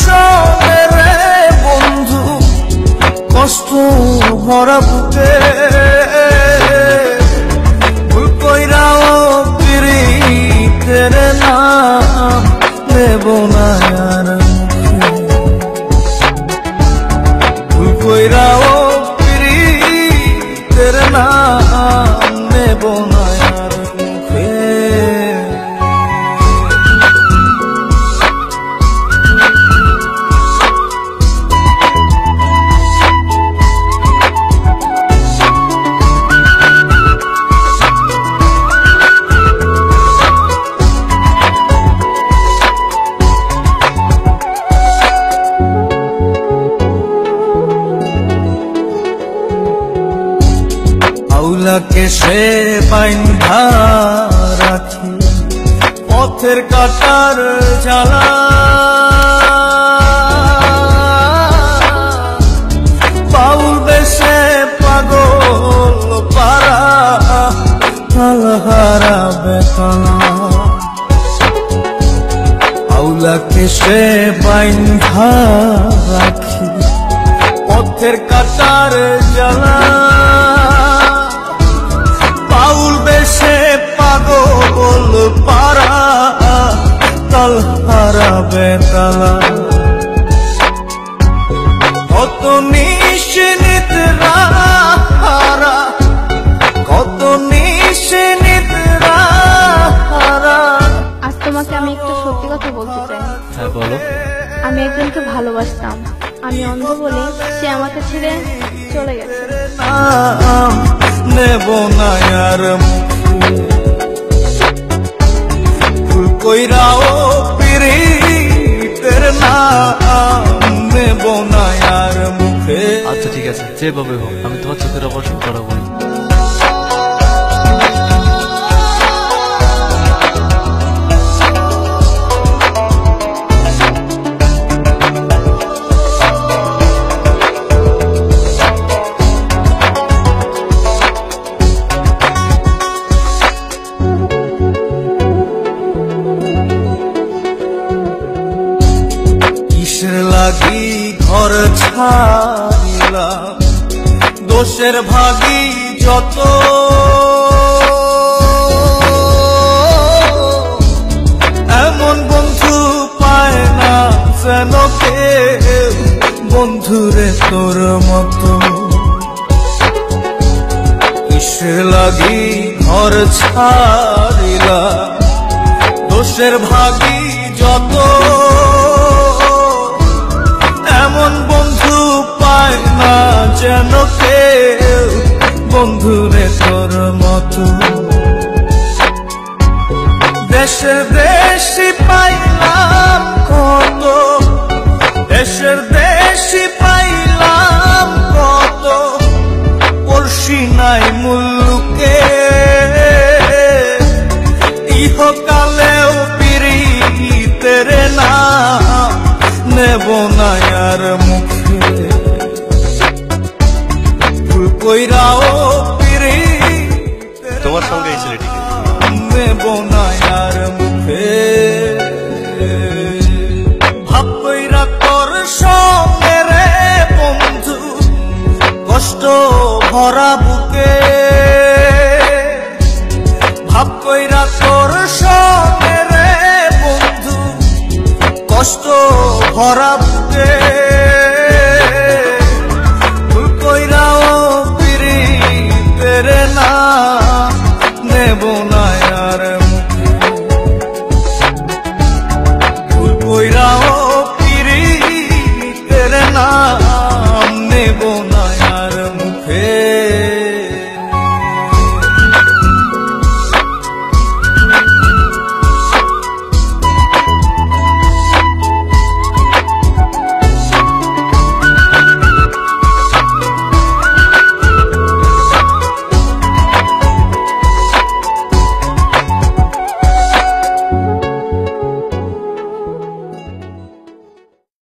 সঙ্গে রে বন্ধু কষ্ট ভরা বুকে ভুল কইরাও পিরিতের নাম নেব না আর ভুল কইরাও পিরিতের নাম নেব না আর মুখে আউলাকে সে বাইন্ধা রাখি পথের কাটার জ্বালা বাউল বেশে পাগল পারা তালহারা বেতনা আউলাকে সে বাইন্ধা রাখি পথের কাটার জ্বালা বাউল বেশে পাগল পারা তালহারা বেতালা কত নিশ্চিন্তা কত নিশ্চিন্তা। আজ তোমাকে আমি একটা সত্যি কথা বলতে চাই। হ্যাঁ বলো। আমি একজনকে ভালোবাসতাম, আমি অন্ধ বলে সে আমাকে ছেড়ে চলে গেছে। নেব না আর ভুল কইরাও পিরিতের নাম নেব না আর মুখে। আচ্ছা ঠিক আছে, যেভাবে হোক আমি তোমার চোখের অপারেশন করাবো। লাগি ঘর ছাড়িলাম দোষের ভাগী যত এমন বন্ধু পায় না যেন কেউ বন্ধুরে তোর মতো কিসের লাগি ঘর ছাড়িলাম দোষের ভাগী যত এমন বন্ধু পায় না যেন কেউ বন্ধুরে তোর মতো দেশের দেশি পাইলাম কত দেশের দেশি পাইলাম কত পড়শি নাই মুল্লুকে ইহকালেও পিরিতের নাম নেব না আর মুখে ভুল কইরাও পিরিতের তোমার সঙ্গে এই ছেলেটিকে নেব না আর মুখে ভাব কইরা তোর সঙ্গে রে বন্ধু কষ্ট ভরা বুকে ভাব কইরা তোর সঙ্গে রে বন্ধু কষ্ট ভরা বুকে